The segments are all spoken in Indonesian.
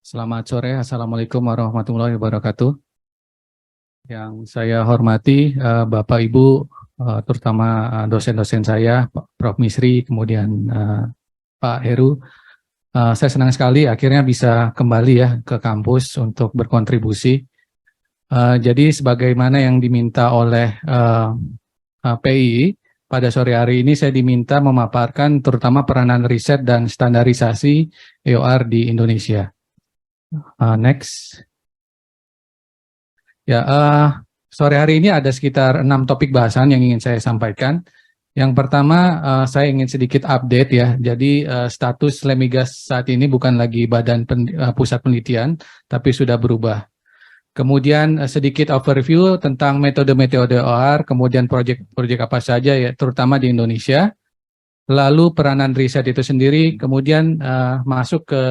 Selamat sore, Assalamualaikum warahmatullahi wabarakatuh. Yang saya hormati Bapak Ibu, terutama dosen-dosen saya, Prof. Misri, kemudian Pak Heru. Saya senang sekali akhirnya bisa kembali ya ke kampus untuk berkontribusi. Jadi sebagaimana yang diminta oleh PII, pada sore hari ini saya diminta memaparkan terutama peranan riset dan standarisasi EOR di Indonesia. Next. Ya, sore hari ini ada sekitar 6 topik bahasan yang ingin saya sampaikan. Yang pertama, saya ingin sedikit update ya. Jadi status Lemigas saat ini bukan lagi badan pusat penelitian, tapi sudah berubah. Kemudian sedikit overview tentang metode-metode OR, kemudian proyek-proyek apa saja ya, terutama di Indonesia. Lalu peranan riset itu sendiri, kemudian masuk ke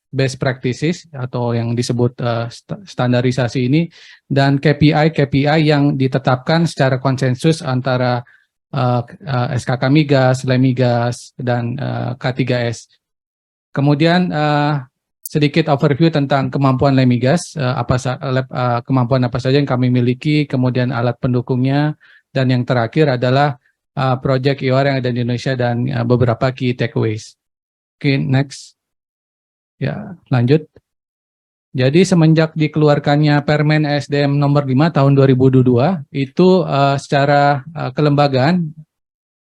best practices atau yang disebut standarisasi ini, dan KPI yang ditetapkan secara konsensus antara SKK Migas, Lemigas, dan K3S. Kemudian sedikit overview tentang kemampuan Lemigas, kemampuan apa saja yang kami miliki, kemudian alat pendukungnya, dan yang terakhir adalah proyek EOR yang ada di Indonesia dan beberapa key takeaways. Oke, next. Ya, lanjut. Jadi semenjak dikeluarkannya Permen SDM nomor 5 tahun 2022, itu secara kelembagaan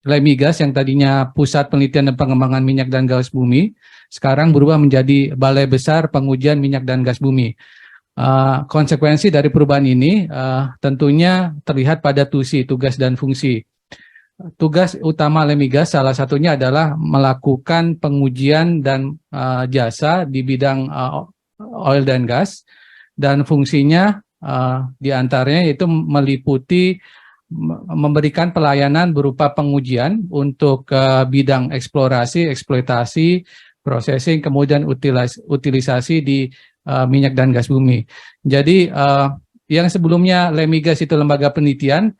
Lemigas yang tadinya Pusat Penelitian dan Pengembangan Minyak dan Gas Bumi, sekarang berubah menjadi Balai Besar Pengujian Minyak dan Gas Bumi. Konsekuensi dari perubahan ini tentunya terlihat pada tugas dan fungsi. Tugas utama Lemigas salah satunya adalah melakukan pengujian dan jasa di bidang oil dan gas, dan fungsinya diantaranya itu meliputi memberikan pelayanan berupa pengujian untuk bidang eksplorasi, eksploitasi, processing, kemudian utilisasi di minyak dan gas bumi. Jadi yang sebelumnya Lemigas itu lembaga penelitian,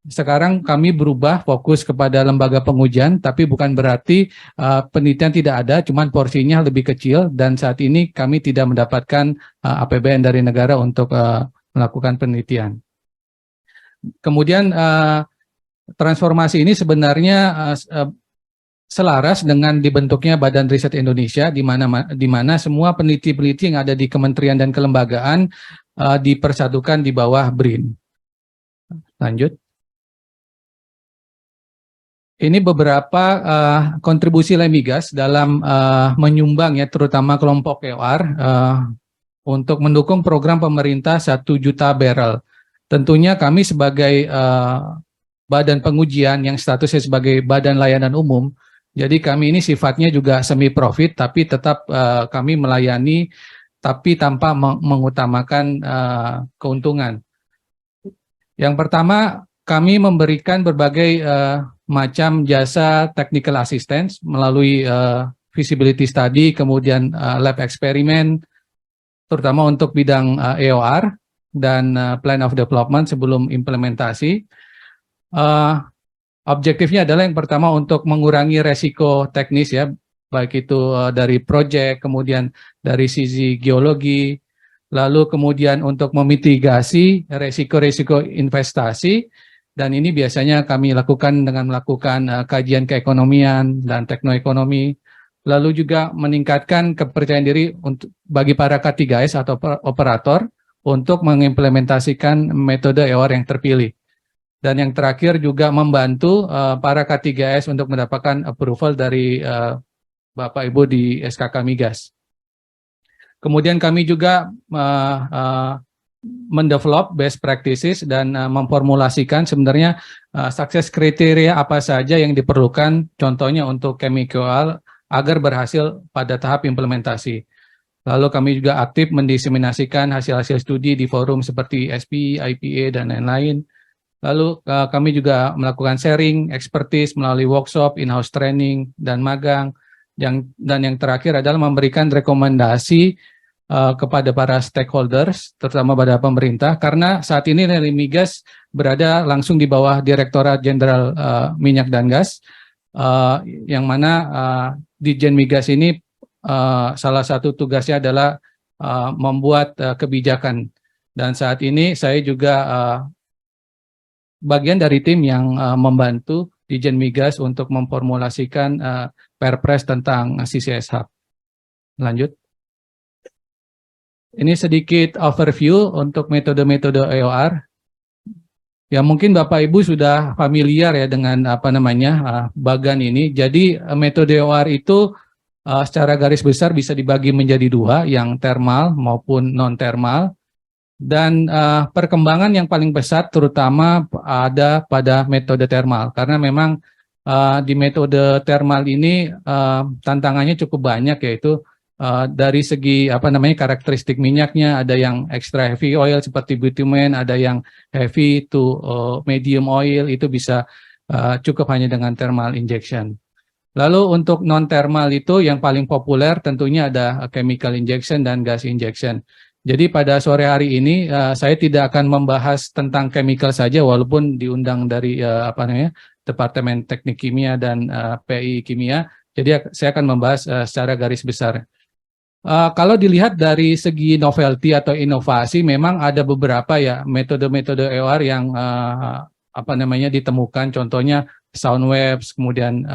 sekarang kami berubah fokus kepada lembaga pengujian, tapi bukan berarti penelitian tidak ada, cuman porsinya lebih kecil, dan saat ini kami tidak mendapatkan APBN dari negara untuk melakukan penelitian. Kemudian transformasi ini sebenarnya selaras dengan dibentuknya Badan Riset Indonesia, di mana semua peneliti-peneliti yang ada di kementerian dan kelembagaan dipersatukan di bawah BRIN. Lanjut. Ini beberapa kontribusi Lemigas dalam menyumbang ya, terutama kelompok EOR untuk mendukung program pemerintah 1 juta barrel. Tentunya kami sebagai badan pengujian yang statusnya sebagai badan layanan umum, jadi kami ini sifatnya juga semi profit, tapi tetap kami melayani, tapi tanpa mengutamakan keuntungan. Yang pertama, kami memberikan berbagai macam jasa technical assistance melalui feasibility study, kemudian lab eksperimen, terutama untuk bidang EOR dan plan of development sebelum implementasi. Objektifnya adalah yang pertama untuk mengurangi resiko teknis ya, baik itu dari proyek, kemudian dari sisi geologi, lalu kemudian untuk memitigasi resiko-resiko investasi. Dan ini biasanya kami lakukan dengan melakukan kajian keekonomian dan teknoekonomi, lalu juga meningkatkan kepercayaan diri bagi para K3S atau operator untuk mengimplementasikan metode EOR yang terpilih. Dan yang terakhir juga membantu para K3S untuk mendapatkan approval dari Bapak Ibu di SKK Migas. Kemudian kami juga mendevelop best practices dan memformulasikan sebenarnya sukses kriteria apa saja yang diperlukan, contohnya untuk chemical agar berhasil pada tahap implementasi. Lalu kami juga aktif mendiseminasikan hasil-hasil studi di forum seperti SPI, IPA, dan lain-lain. Lalu kami juga melakukan sharing, expertise melalui workshop, in-house training, dan magang. Dan yang terakhir adalah memberikan rekomendasi kepada para stakeholders, terutama pada pemerintah, karena saat ini Lemigas berada langsung di bawah Direktorat Jenderal Minyak dan Gas, yang mana Ditjen Migas ini salah satu tugasnya adalah membuat kebijakan. Dan saat ini saya juga bagian dari tim yang membantu Dijen Migas untuk memformulasikan Perpres tentang CCS Hub. Lanjut. Ini sedikit overview untuk metode-metode EOR. Ya mungkin Bapak Ibu sudah familiar ya dengan bagan ini. Jadi metode EOR itu secara garis besar bisa dibagi menjadi dua, yang thermal maupun non-thermal. Dan perkembangan yang paling besar terutama ada pada metode thermal, karena memang di metode thermal ini tantangannya cukup banyak, yaitu dari segi karakteristik minyaknya, ada yang extra heavy oil seperti bitumen, ada yang heavy to medium oil, itu bisa cukup hanya dengan thermal injection. Lalu untuk non-thermal itu yang paling populer tentunya ada chemical injection dan gas injection. Jadi pada sore hari ini saya tidak akan membahas tentang chemical saja, walaupun diundang dari Departemen Teknik Kimia dan PI Kimia. Jadi saya akan membahas secara garis besar. Kalau dilihat dari segi novelty atau inovasi, memang ada beberapa ya metode-metode EOR yang ditemukan. Contohnya sound waves, kemudian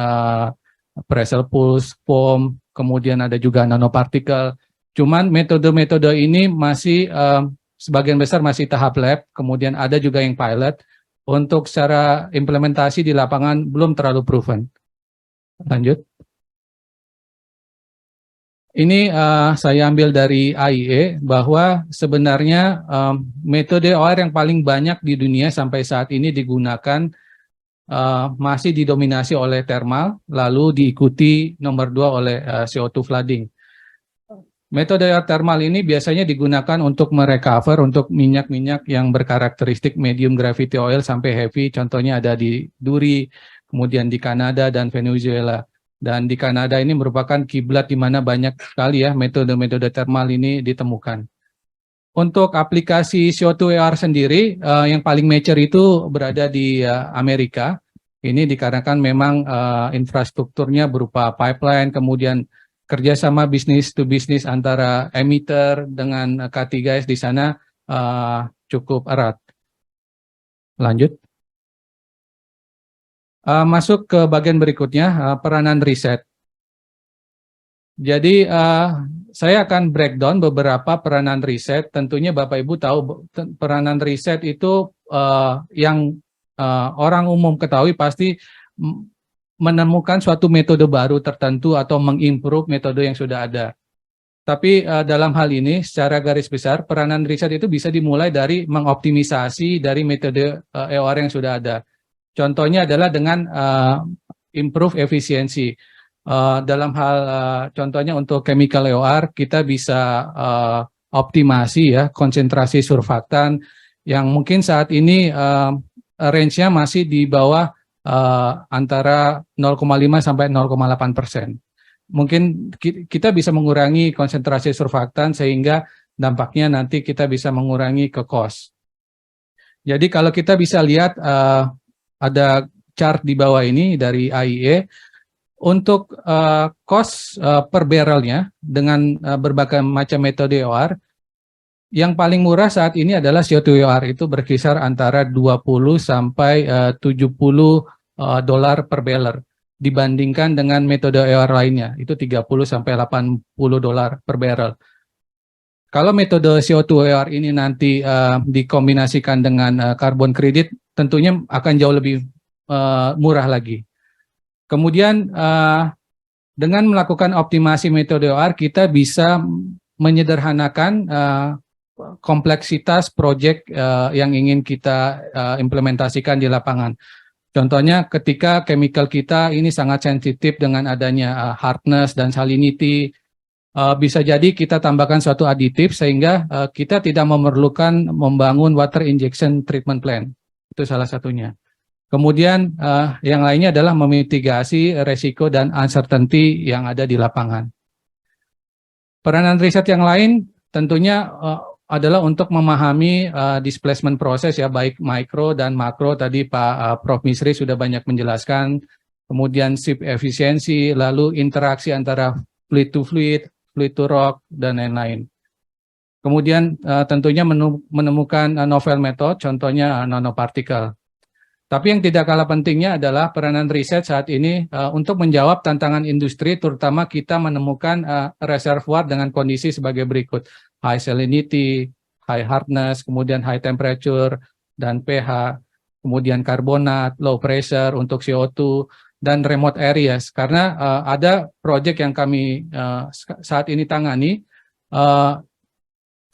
pressure pulse, foam, kemudian ada juga nanopartikel. Cuman metode-metode ini masih sebagian besar masih tahap lab, kemudian ada juga yang pilot. Untuk secara implementasi di lapangan belum terlalu proven. Lanjut. Ini saya ambil dari IEA bahwa sebenarnya metode EOR yang paling banyak di dunia sampai saat ini digunakan masih didominasi oleh thermal, lalu diikuti nomor 2 oleh CO2 flooding. Metode thermal ini biasanya digunakan untuk merecover untuk minyak-minyak yang berkarakteristik medium gravity oil sampai heavy, contohnya ada di duri, kemudian di Kanada dan Venezuela. Dan di Kanada ini merupakan kiblat di mana banyak sekali ya metode-metode thermal ini ditemukan. Untuk aplikasi CO2 EOR sendiri, yang paling mature itu berada di Amerika. Ini dikarenakan memang infrastrukturnya berupa pipeline, kemudian kerjasama bisnis to bisnis antara emitter dengan K3S di sana cukup erat. Lanjut. Masuk ke bagian berikutnya, peranan riset. Jadi saya akan breakdown beberapa peranan riset. Tentunya Bapak Ibu tahu peranan riset itu yang orang umum ketahui pasti menemukan suatu metode baru tertentu atau mengimprove metode yang sudah ada. Tapi dalam hal ini secara garis besar peranan riset itu bisa dimulai dari mengoptimisasi dari metode EOR yang sudah ada. Contohnya adalah dengan improve efisiensi. Dalam hal contohnya untuk chemical EOR kita bisa optimasi ya konsentrasi surfaktan yang mungkin saat ini range-nya masih di bawah antara 0,5 sampai 0,8%. Mungkin kita bisa mengurangi konsentrasi surfaktan sehingga dampaknya nanti kita bisa mengurangi ke cost. Jadi kalau kita bisa lihat ada chart di bawah ini dari IEA untuk cost per barrelnya dengan berbagai macam metode EOR. Yang paling murah saat ini adalah CO2 EOR, itu berkisar antara 20 sampai 70 dolar per barrel dibandingkan dengan metode EOR lainnya, itu 30 sampai 80 dolar per barrel. Kalau metode CO2 EOR ini nanti dikombinasikan dengan carbon credit, tentunya akan jauh lebih murah lagi. Kemudian dengan melakukan optimasi metode EOR, kita bisa menyederhanakan kompleksitas proyek yang ingin kita implementasikan di lapangan. Contohnya ketika chemical kita ini sangat sensitif dengan adanya hardness dan salinity, bisa jadi kita tambahkan suatu aditif sehingga kita tidak memerlukan membangun water injection treatment plant. Itu salah satunya. Kemudian yang lainnya adalah memitigasi resiko dan uncertainty yang ada di lapangan. Peranan riset yang lain tentunya adalah untuk memahami displacement proses ya, baik mikro dan makro. Tadi Pak Prof. Misri sudah banyak menjelaskan. Kemudian shift efisiensi, lalu interaksi antara fluid to fluid, fluid to rock, dan lain-lain. Kemudian tentunya menemukan novel method, contohnya nanopartikel. Tapi yang tidak kalah pentingnya adalah peranan riset saat ini untuk menjawab tantangan industri, terutama kita menemukan reservoir dengan kondisi sebagai berikut: high salinity, high hardness, kemudian high temperature dan pH, kemudian karbonat, low pressure untuk CO2, dan remote areas. Karena ada proyek yang kami saat ini tangani,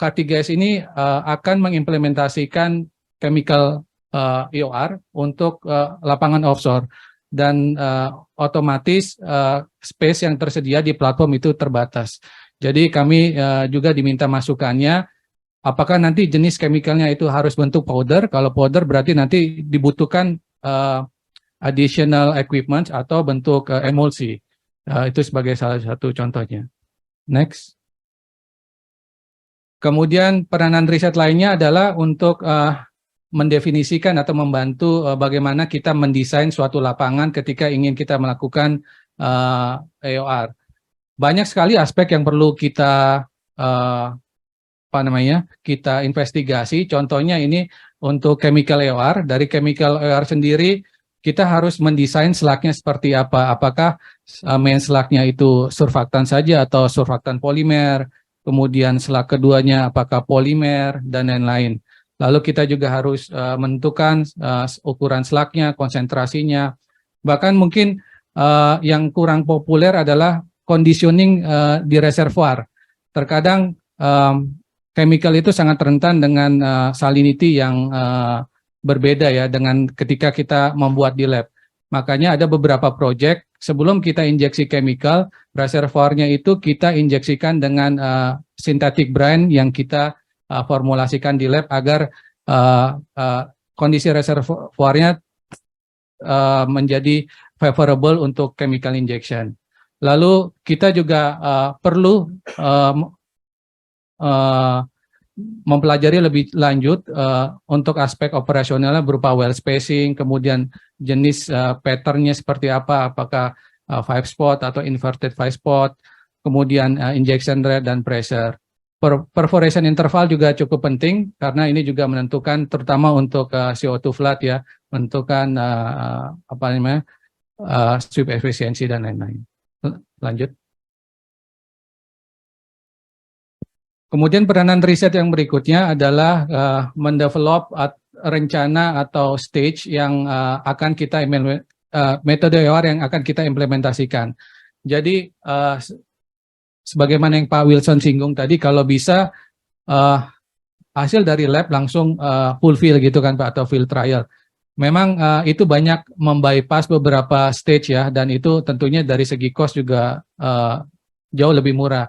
K3S ini akan mengimplementasikan chemical EOR untuk lapangan offshore, dan otomatis space yang tersedia di platform itu terbatas. Jadi kami juga diminta masukannya, apakah nanti jenis chemicalnya itu harus bentuk powder. Kalau powder berarti nanti dibutuhkan additional equipment atau bentuk emulsi. Itu sebagai salah satu contohnya. Next. Kemudian peranan riset lainnya adalah untuk mendefinisikan atau membantu bagaimana kita mendesain suatu lapangan ketika ingin kita melakukan EOR. Banyak sekali aspek yang perlu kita kita investigasi. Contohnya ini untuk chemical EOR. Dari chemical EOR sendiri kita harus mendesain slagnya seperti apa. Apakah main slagnya itu surfaktan saja atau surfaktan polimer, kemudian slag keduanya apakah polimer, dan lain-lain. Lalu kita juga harus menentukan ukuran slagnya, konsentrasinya. Bahkan mungkin yang kurang populer adalah conditioning di reservoir. Terkadang chemical itu sangat rentan dengan salinity yang berbeda ya dengan ketika kita membuat di lab. Makanya ada beberapa proyek sebelum kita injeksi chemical, reservoirnya itu kita injeksikan dengan synthetic brine yang kita formulasikan di lab agar kondisi reservoirnya menjadi favorable untuk chemical injection. Lalu kita juga perlu mempelajari lebih lanjut untuk aspek operasionalnya berupa well spacing, kemudian jenis patternnya seperti apa, apakah 5 spot atau inverted 5 spot, kemudian injection rate dan pressure. Perforation interval juga cukup penting karena ini juga menentukan terutama untuk CO2 flood ya, menentukan sweep efisiensi dan lain-lain. Lanjut. Kemudian peranan riset yang berikutnya adalah mendevelop rencana atau stage yang akan kita metode EOR yang akan kita implementasikan. Jadi sebagaimana yang Pak Wilson singgung tadi, kalau bisa hasil dari lab langsung full fill gitu kan Pak, atau field trial. Memang itu banyak membypass beberapa stage ya, dan itu tentunya dari segi cost juga jauh lebih murah.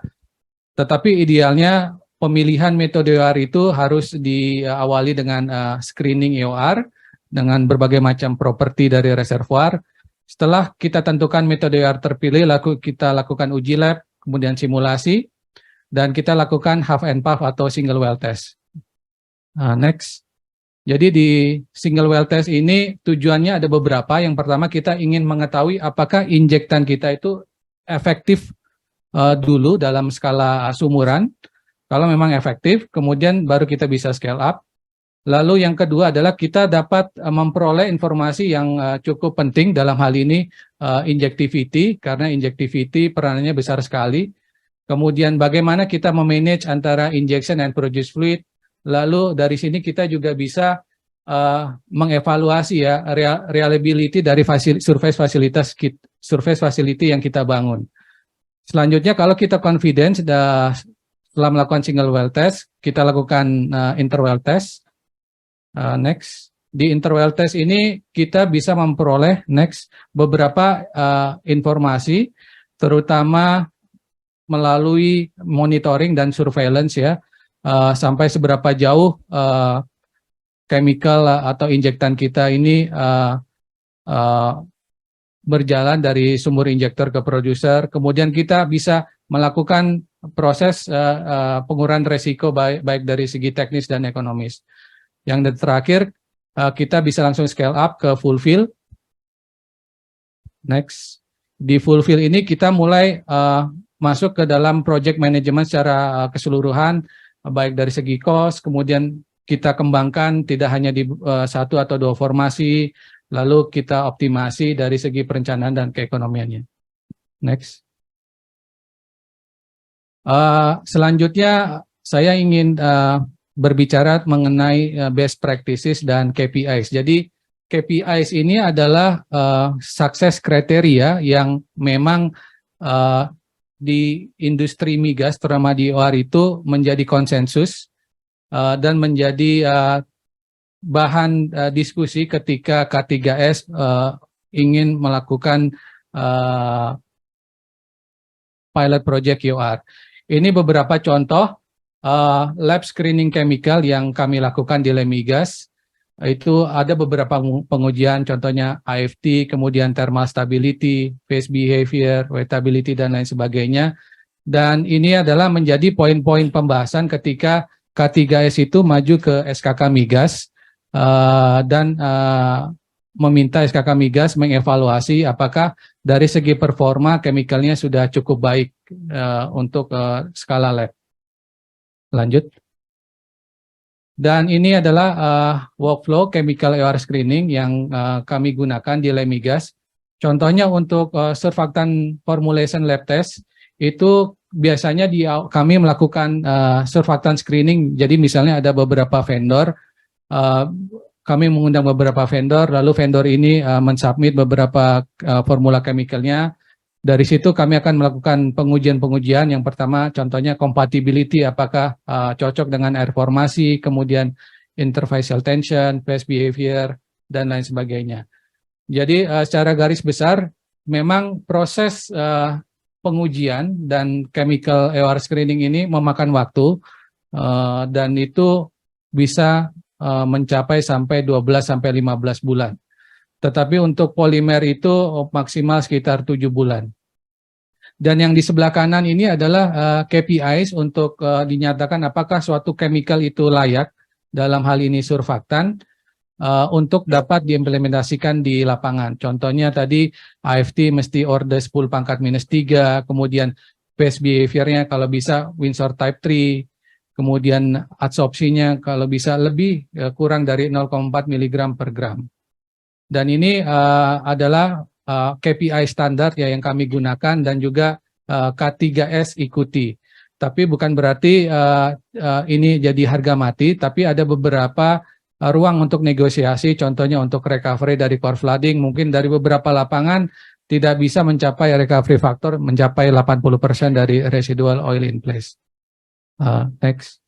Tetapi idealnya pemilihan metode EOR itu harus diawali dengan screening EOR dengan berbagai macam properti dari reservoir. Setelah kita tentukan metode EOR terpilih, kita lakukan uji lab, kemudian simulasi, dan kita lakukan half and puff atau single well test. Next. Jadi di single well test ini tujuannya ada beberapa. Yang pertama kita ingin mengetahui apakah injektan kita itu efektif dulu dalam skala sumuran. Kalau memang efektif, kemudian baru kita bisa scale up. Lalu yang kedua adalah kita dapat memperoleh informasi yang cukup penting dalam hal ini injectivity, karena injectivity peranannya besar sekali. Kemudian bagaimana kita memanage antara injection and produce fluid. Lalu dari sini kita juga bisa mengevaluasi ya reliability dari surface facility yang kita bangun. Selanjutnya kalau kita confidence setelah melakukan single well test, kita lakukan interwell test. Next. Di interwell test ini kita bisa memperoleh beberapa informasi, terutama melalui monitoring dan surveillance ya, sampai seberapa jauh chemical atau injektan kita ini berjalan dari sumur injektor ke produser. Kemudian kita bisa melakukan proses pengurangan resiko baik dari segi teknis dan ekonomis. Yang terakhir, kita bisa langsung scale up ke full fill. Next. Di full fill ini kita mulai masuk ke dalam project management secara keseluruhan, baik dari segi cost, kemudian kita kembangkan tidak hanya di satu atau dua formasi, lalu kita optimasi dari segi perencanaan dan keekonomiannya. Next. Selanjutnya saya ingin berbicara mengenai best practices dan KPIs. Jadi KPIs ini adalah success kriteria yang memang di industri migas terutama di OR itu menjadi konsensus dan menjadi bahan diskusi ketika K3S ingin melakukan pilot project UR. Ini beberapa contoh lab screening chemical yang kami lakukan di Lemigas. Itu ada beberapa pengujian, contohnya AFT, kemudian thermal stability, phase behavior, wettability, dan lain sebagainya. Dan ini adalah menjadi poin-poin pembahasan ketika K3S itu maju ke SKK Migas dan meminta SKK Migas mengevaluasi apakah dari segi performa chemicalnya sudah cukup baik untuk skala lab. Lanjut. Dan ini adalah workflow chemical EOR screening yang kami gunakan di Lemigas. Contohnya untuk surfactant formulation lab test, itu biasanya kami melakukan surfactant screening. Jadi misalnya ada beberapa vendor, kami mengundang beberapa vendor, lalu vendor ini mensubmit beberapa formula chemicalnya. Dari situ kami akan melakukan pengujian-pengujian. Yang pertama contohnya compatibility, apakah cocok dengan air formasi, kemudian interfacial tension, phase behavior, dan lain sebagainya. Jadi secara garis besar memang proses pengujian dan chemical EOR screening ini memakan waktu dan itu bisa mencapai sampai 12-15 bulan. Tetapi untuk polimer itu maksimal sekitar 7 bulan. Dan yang di sebelah kanan ini adalah KPIs untuk dinyatakan apakah suatu chemical itu layak, dalam hal ini surfaktan, untuk dapat diimplementasikan di lapangan. Contohnya tadi AFT mesti order 10 pangkat minus 3, kemudian phase behavior-nya kalau bisa Windsor type 3, kemudian adsorpsinya kalau bisa lebih kurang dari 0,4 mg per gram. Dan ini adalah KPI standar ya yang kami gunakan dan juga K3S ikuti. Tapi bukan berarti ini jadi harga mati, tapi ada beberapa ruang untuk negosiasi, contohnya untuk recovery dari core flooding, mungkin dari beberapa lapangan tidak bisa mencapai recovery factor mencapai 80% dari residual oil in place. Next.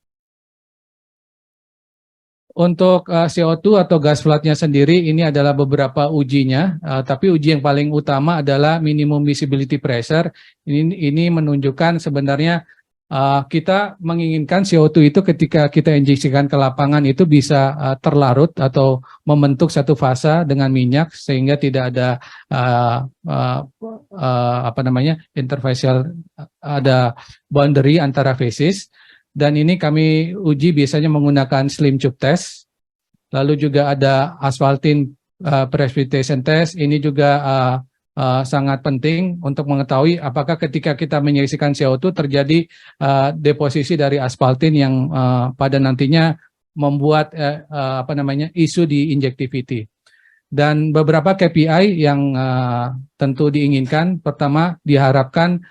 Untuk CO2 atau gas floodnya sendiri, ini adalah beberapa ujinya, tapi uji yang paling utama adalah minimum visibility pressure. Ini menunjukkan sebenarnya kita menginginkan CO2 itu ketika kita injeksikan ke lapangan itu bisa terlarut atau membentuk satu fasa dengan minyak sehingga tidak ada interfacial, ada boundary antara phases. Dan ini kami uji biasanya menggunakan slim tube test. Lalu juga ada asphaltene precipitation test. Ini juga sangat penting untuk mengetahui apakah ketika kita menyaksikan CO2 terjadi deposisi dari asphaltene yang pada nantinya membuat isu di injectivity. Dan beberapa KPI yang tentu diinginkan, pertama diharapkan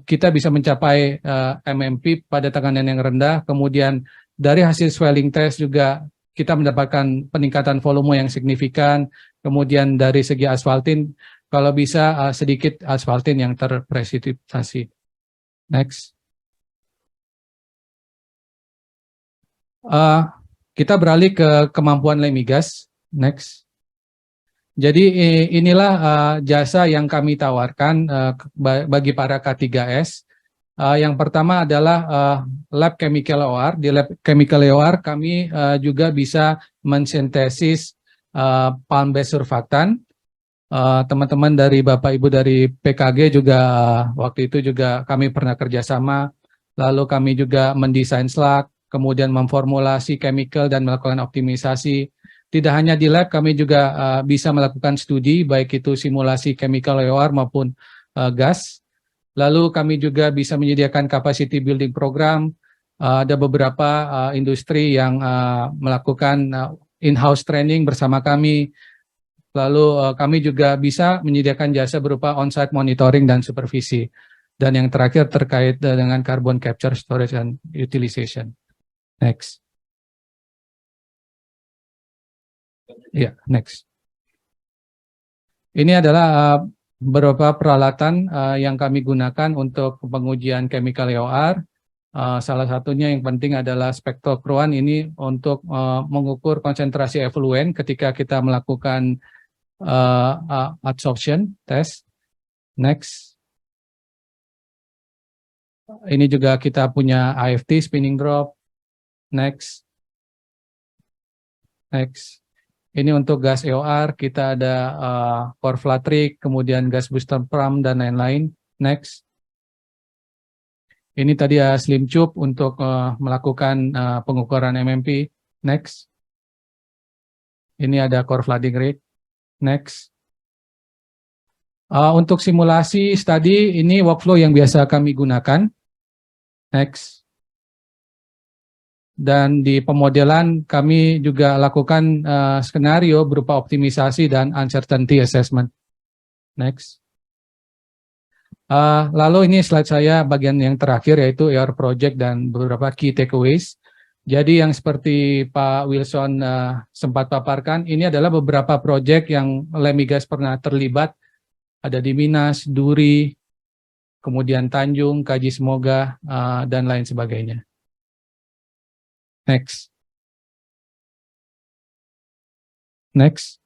kita bisa mencapai MMP pada tekanan yang rendah, kemudian dari hasil swelling test juga kita mendapatkan peningkatan volume yang signifikan, kemudian dari segi asphaltene, kalau bisa sedikit asphaltene yang terpresipitasi. Next. Kita beralih ke kemampuan Lemigas. Next. Jadi inilah jasa yang kami tawarkan bagi para K3S. Yang pertama adalah lab chemical OR. Di lab chemical OR kami juga bisa mensintesis palm based surfactant. Teman-teman dari Bapak Ibu dari PKG juga waktu itu juga kami pernah kerjasama. Lalu kami juga mendesain slug, kemudian memformulasi chemical dan melakukan optimisasi. Tidak hanya di lab, kami juga bisa melakukan studi, baik itu simulasi chemical EOR maupun gas. Lalu kami juga bisa menyediakan capacity building program, Ada beberapa industri yang melakukan in-house training bersama kami. Lalu kami juga bisa menyediakan jasa berupa on-site monitoring dan supervisi. Dan yang terakhir terkait dengan carbon capture, storage, and utilization. Next. Ya, next. Ini adalah beberapa peralatan yang kami gunakan untuk pengujian chemical EOR. Salah satunya yang penting adalah spektrokruan ini untuk mengukur konsentrasi efluen ketika kita melakukan adsorption test. Next. Ini juga kita punya AFT spinning drop. Next. Next. Ini untuk gas EOR, kita ada core flatrik, kemudian gas booster pump, dan lain-lain. Next. Ini tadi slim tube untuk melakukan pengukuran MMP. Next. Ini ada core flooding rate. Next. Untuk simulasi study, ini workflow yang biasa kami gunakan. Next. Dan di pemodelan kami juga lakukan skenario berupa optimisasi dan uncertainty assessment. Next. Lalu ini slide saya bagian yang terakhir yaitu EOR project dan beberapa key takeaways. Jadi yang seperti Pak Wilson sempat paparkan, ini adalah beberapa project yang Lemigas pernah terlibat. Ada di Minas, Duri, kemudian Tanjung, Kaji Semoga, dan lain sebagainya. Next. Next.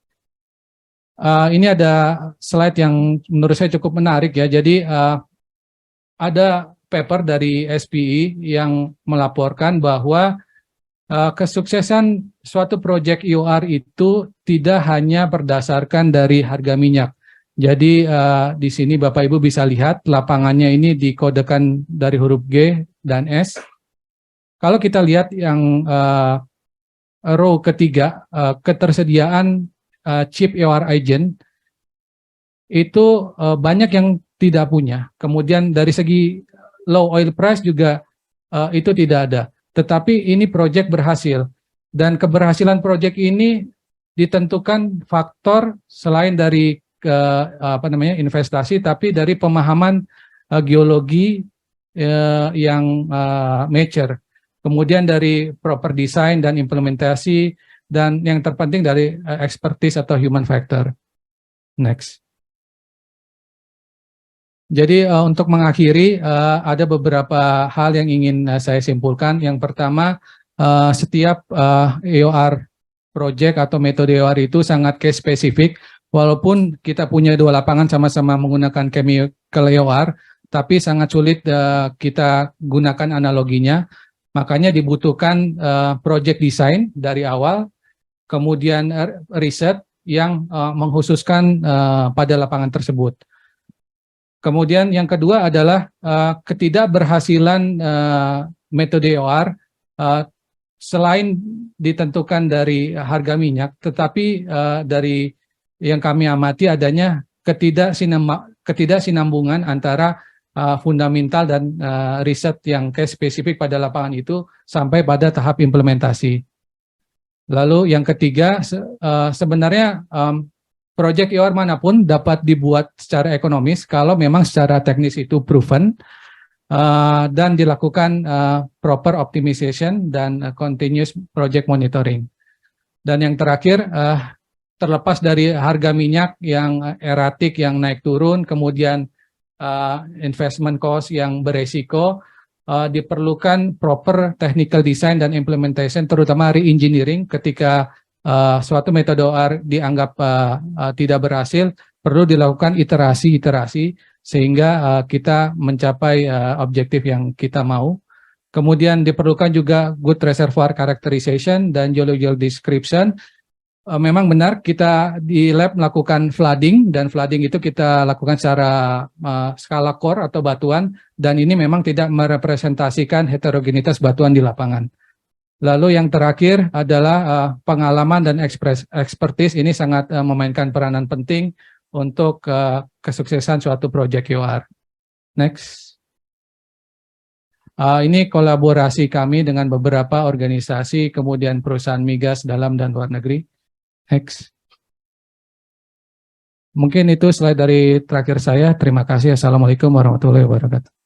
Ini ada slide yang menurut saya cukup menarik ya. Jadi ada paper dari SPI yang melaporkan bahwa kesuksesan suatu proyek EOR itu tidak hanya berdasarkan dari harga minyak. Jadi di sini Bapak Ibu bisa lihat lapangannya ini dikodekan dari huruf G dan S. Kalau kita lihat yang row ketiga, ketersediaan chip EOR agent, itu banyak yang tidak punya. Kemudian dari segi low oil price juga itu tidak ada. Tetapi ini proyek berhasil. Dan keberhasilan proyek ini ditentukan faktor selain dari investasi, tapi dari pemahaman geologi yang mature. Kemudian dari proper design dan implementasi, dan yang terpenting dari expertise atau human factor. Next. Jadi untuk mengakhiri, ada beberapa hal yang ingin saya simpulkan. Yang pertama, setiap EOR project atau metode EOR itu sangat case spesifik. Walaupun kita punya dua lapangan sama-sama menggunakan chemical EOR, tapi sangat sulit kita gunakan analoginya. Makanya dibutuhkan project design dari awal, kemudian riset yang mengkhususkan pada lapangan tersebut. Kemudian yang kedua adalah ketidakberhasilan metode EOR selain ditentukan dari harga minyak, tetapi dari yang kami amati adanya ketidaksinambungan antara fundamental dan riset yang case spesifik pada lapangan itu sampai pada tahap implementasi. Lalu yang ketiga, sebenarnya proyek EOR manapun dapat dibuat secara ekonomis kalau memang secara teknis itu proven dan dilakukan proper optimization dan continuous project monitoring. Dan yang terakhir, terlepas dari harga minyak yang eratik, yang naik turun, kemudian investment cost yang beresiko, diperlukan proper technical design dan implementation, terutama re-engineering ketika suatu metode EOR dianggap tidak berhasil, perlu dilakukan iterasi-iterasi sehingga kita mencapai objektif yang kita mau. Kemudian diperlukan juga good reservoir characterization dan geological description. Memang benar kita di lab melakukan flooding, dan flooding itu kita lakukan secara skala core atau batuan, dan ini memang tidak merepresentasikan heterogenitas batuan di lapangan. Lalu yang terakhir adalah pengalaman dan expertise ini sangat memainkan peranan penting untuk kesuksesan suatu proyek EOR. Next. Ini kolaborasi kami dengan beberapa organisasi, kemudian perusahaan migas dalam dan luar negeri. Next. Mungkin itu slide dari terakhir saya. Terima kasih. Assalamualaikum warahmatullahi wabarakatuh.